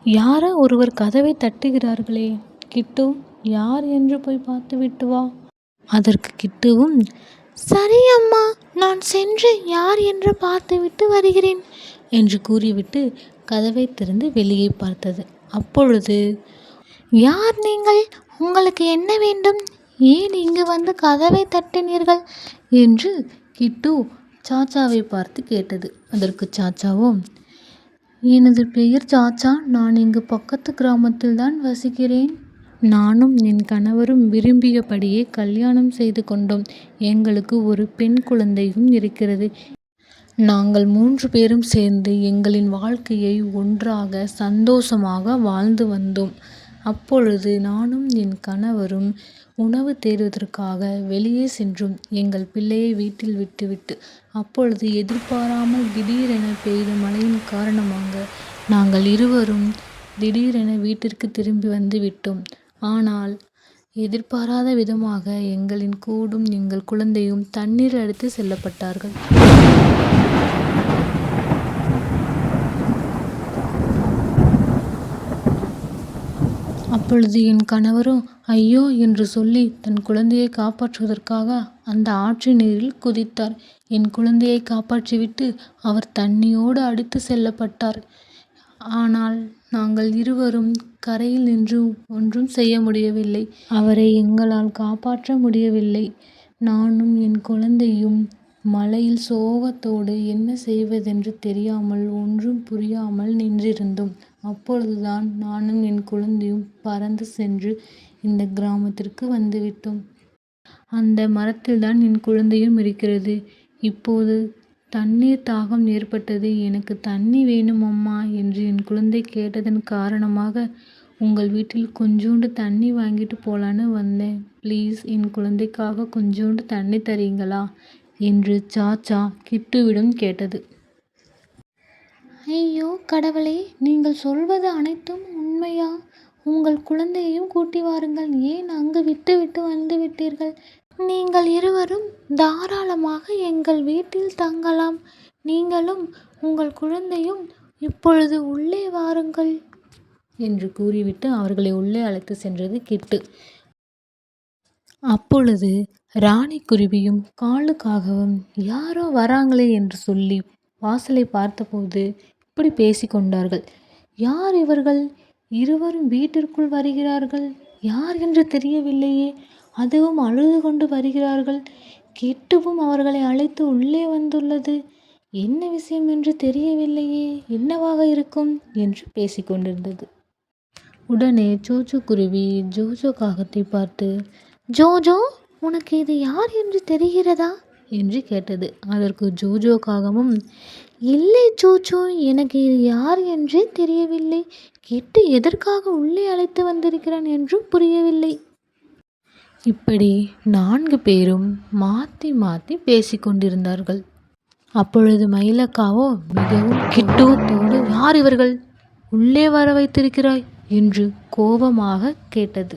யாரோ ஒருவர் கதவை தட்டுகிறார்களே கிட்டு, யார் என்று போய் பார்த்துவிட்டு வா. அதற்கு கிட்டுவும், சரி அம்மா, நான் சென்று யார் என்று பார்த்துவிட்டு வருகிறேன் என்று கூறிவிட்டு கதவை திறந்து வெளியே பார்த்தது. அப்பொழுது, யார் நீங்கள்? உங்களுக்கு என்ன வேண்டும்? ஏன் இங்கு வந்து கதவை தட்டினீர்கள் என்று கிட்டு சாச்சாவை பார்த்து கேட்டது. அதற்கு சாச்சாவும், எனது பெயர் சாச்சா, நான் இங்கு பக்கத்து கிராமத்தில் தான் வசிக்கிறேன். நானும் என் கணவரும் விரும்பியபடியே கல்யாணம் செய்து கொண்டோம். எங்களுக்கு ஒரு பெண் குழந்தையும் இருக்கிறது. நாங்கள் 3 பேரும் சேர்ந்து எங்களின் வாழ்க்கையை ஒன்றாக சந்தோஷமாக வாழ்ந்து வந்தோம். அப்பொழுது நானும் என் கணவரும் உணவு தேடுவதற்காக வெளியே சென்றோம், எங்கள் பிள்ளையை வீட்டில் விட்டுவிட்டு. அப்பொழுது எதிர்பாராமல் திடீரென பெய்த மழையின் காரணமாக நாங்கள் இருவரும் திடீரென வீட்டிற்கு திரும்பி வந்து விட்டோம். ஆனால் எதிர்பாராத விதமாக எங்களின் கூடும் எங்கள் குழந்தையும் தண்ணீரில் அடித்து செல்லப்பட்டார்கள். அப்பொழுது என் கணவரும் ஐயோ என்று சொல்லி தன் குழந்தையை காப்பாற்றுவதற்காக அந்த ஆற்று நீரில் குதித்தார். என் குழந்தையை காப்பாற்றிவிட்டு அவர் தண்ணியோடு அடித்து செல்லப்பட்டார். ஆனால் நாங்கள் இருவரும் கரையில் நின்று ஒன்றும் செய்ய முடியவில்லை. அவரை எங்களால் காப்பாற்ற முடியவில்லை. நானும் என் குழந்தையும் மழையில் சோகத்தோடு என்ன செய்வதென்று தெரியாமல் ஒன்றும் புரியாமல் நின்றிருந்தோம். அப்பொழுதுதான் நானும் என் குழந்தையும் பறந்து சென்று இந்த கிராமத்திற்கு வந்துவிட்டோம். அந்த மரத்தில்தான் என் குழந்தையும் இருக்கிறது. இப்போது தண்ணீர் தாகம் ஏற்பட்டது. எனக்கு தண்ணி வேணும் அம்மா என்று என் குழந்தை கேட்டதன் காரணமாக உங்கள் வீட்டில் கொஞ்சோண்டு தண்ணி வாங்கிட்டு போலான்னு வந்தேன். ப்ளீஸ் என் குழந்தைக்காக கொஞ்சோண்டு தண்ணி தரீங்களா என்று சாச்சா கிட்டுவிடம் கேட்டது. ஐயோ கடவுளே, நீங்கள் சொல்வது அனைத்தும் உண்மையா? உங்கள் குழந்தையையும் கூட்டி வாருங்கள். ஏன் அங்கு விட்டுவிட்டு வந்து விட்டீர்கள்? நீங்கள் இருவரும் தாராளமாக எங்கள் வீட்டில் தங்கலாம். நீங்களும் உங்கள் குழந்தையும் இப்பொழுது உள்ளே வாருங்கள் என்று கூறிவிட்டு அவர்களை உள்ளே அழைத்து சென்றது கிட்டு. அப்பொழுது ராணிக்குருவியும் காலுக்காகவும் யாரோ வராங்களே என்று சொல்லி வாசலை பார்த்தபோது இப்படி பேசிக்கொண்டார்கள். யார் இவர்கள்? இருவரும் வீட்டிற்குள் வருகிறார்கள். யார் என்று தெரியவில்லையே. அதுவும் அழுது கொண்டு வருகிறார்கள். கிட்டுவும் அவர்களை அழைத்து உள்ளே வந்துள்ளது. என்ன விஷயம் என்று தெரியவில்லையே. என்னவாக இருக்கும் என்று பேசிக்கொண்டிருந்தது. உடனே சோச்சோ குருவி ஜோஜோ காகத்தை பார்த்து, ஜோஜோ, உனக்கு இது யார் என்று தெரிகிறதா என்று கேட்டது. அதற்கு ஜோஜோ காகமும், இல்லை சோச்சோ, எனக்கு இது யார் என்றே தெரியவில்லை. கிட்டு எதற்காக உள்ளே அழைத்து வந்திருக்கிறான் என்றும் புரியவில்லை. இப்படி 4 பேரும் மாற்றி மாற்றி பேசிக்கொண்டிருந்தார்கள். அப்பொழுது மயிலக்காவோ மிகவும் கிட்டுவத்தோடு, யார் இவர்கள்? உள்ளே வர வைத்திருக்கிறாய் என்று கோபமாக கேட்டது.